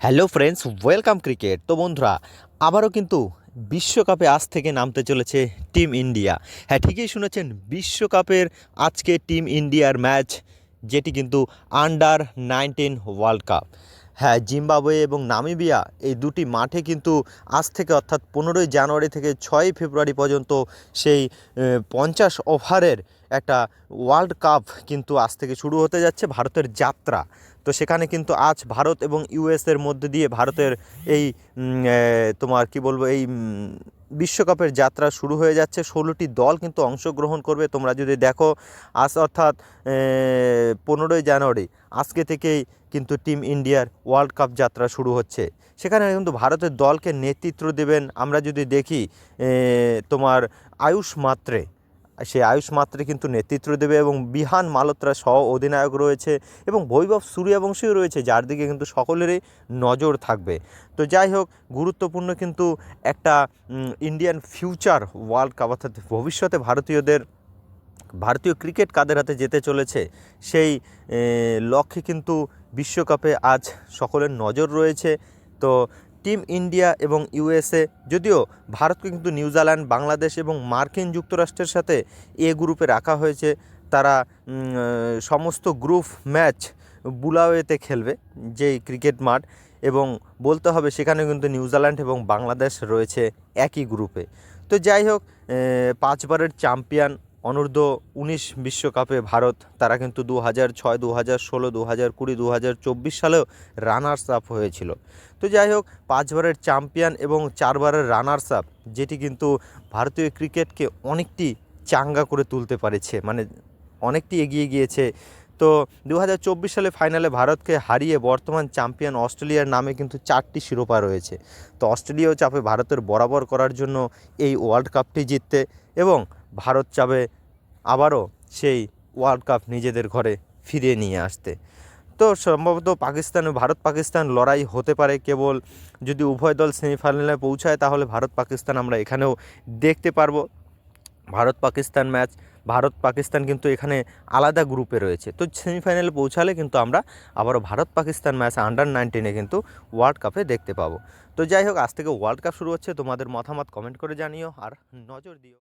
Hello friends, welcome cricket. তো বন্ধুরা, আবারও কিন্তু বিশ্বকাপে আজ থেকে নামতে চলেছে টিম ইন্ডিয়া। হ্যাঁ, ঠিকই শুনেছেন, বিশ্বকাপের আজকে টিম ইন্ডিয়ার ম্যাচ, যেটি কিন্তু আন্ডার-19 ওয়ার্ল্ড কাপ। হ্যাঁ, জিম্বাবুয়ে এবং নামিবিয়া এই দুটি মাঠে কিন্তু আজ থেকে অর্থাৎ 15ই জানুয়ারি থেকে 6ই ফেব্রুয়ারি পর্যন্ত সেই 50 ওভারের একটা ওয়ার্ল্ড কাপ কিন্তু আজ থেকে শুরু হতে যাচ্ছে, ভারতের যাত্রা। তো সেখানে কিন্তু আজ ভারত এবং ইউএসের মধ্যে দিয়ে ভারতের এই তোমার কি বলবো, এই বিশ্বকাপের যাত্রা শুরু হয়ে যাচ্ছে। 16টি দল কিন্তু অংশগ্রহণ করবে। তোমরা যদি দেখো, আজ অর্থাৎ 15ই জানুয়ারি আজকে থেকেই কিন্তু টিম ইন্ডিয়ার ওয়ার্ল্ড কাপ যাত্রা শুরু হচ্ছে। সেখানে কিন্তু ভারতের দলকে নেতৃত্ব দেবেন, আমরা যদি দেখি, তোমার আয়ুষ মাত্রে, সে আয়ুষ মাত্রে কিন্তু নেতৃত্ব দেবে এবং বিহান মালহোত্রা সহ অধিনায়ক রয়েছে এবং বৈভব সূর্যবংশীও রয়েছে, যার দিকে কিন্তু সকলেরই নজর থাকবে। তো যাই হোক, গুরুত্বপূর্ণ কিন্তু একটা ইন্ডিয়ান ফিউচার ওয়ার্ল্ড কাপ, অর্থাৎ ভবিষ্যতে ভারতীয় ক্রিকেট কাদের হাতে যেতে চলেছে, সেই লক্ষ্যে কিন্তু বিশ্বকাপে আজ সকলের নজর রয়েছে। তো টিম ইন্ডিয়া এবং ইউএসএ, যদিও ভারতকে কিন্তু নিউজিল্যান্ড, বাংলাদেশ এবং মার্কিন যুক্তরাষ্ট্রের সাথে এ গ্রুপে রাখা হয়েছে। তারা সমস্ত গ্রুপ ম্যাচ বুলাওয়েতে খেলবে, যেই ক্রিকেট মাঠ, এবং বলতে হবে সেখানে কিন্তু নিউজিল্যান্ড এবং বাংলাদেশ রয়েছে একই গ্রুপে। তো যাই হোক, 5বারের চ্যাম্পিয়ন অনূর্ধ্ব-19 বিশ্বকাপে ভারত, তারা কিন্তু 2006, 2016, 2020, 2024 সালেও রানার্স আপ হয়েছিল। তো যাই হোক, 5বারের চ্যাম্পিয়ন এবং 4বারের রানার্স আপ, যেটি কিন্তু ভারতীয় ক্রিকেটকে অনেকটি চাঙ্গা করে তুলতে পারেছে, মানে অনেকটি এগিয়ে গিয়েছে। তো 2024 সালে ফাইনালে ভারতকে হারিয়ে বর্তমান চ্যাম্পিয়ন অস্ট্রেলিয়ার নামে কিন্তু 4টি শিরোপা রয়েছে। তো অস্ট্রেলিয়াও চাপে ভারতের বরাবর করার জন্য এই ওয়ার্ল্ড কাপটি জিততে, এবং ভারত চাবে আবারও সেই ওয়ার্ল্ড কাপ নিজেদের ঘরে ফিরিয়ে নিয়ে আসতে। তো সম্ভবত ভারত পাকিস্তান লড়াই হতে পারে, কেবল যদি উভয় দল সেমিফাইনালে পৌঁছায়, তাহলে ভারত পাকিস্তান আমরা এখানেও দেখতে পারবো। ভারত পাকিস্তান কিন্তু এখানে আলাদা গ্রুপে রয়েছে। তো সেমিফাইনালে পৌঁছালে কিন্তু আমরা আবারও ভারত পাকিস্তান ম্যাচ আন্ডার-19 কিন্তু ওয়ার্ল্ড কাপে দেখতে পাবো। তো যাই হোক, আজ থেকে ওয়ার্ল্ড কাপ শুরু হচ্ছে। তোমাদের মতামত কমেন্ট করে জানিও, আর নজর দিও।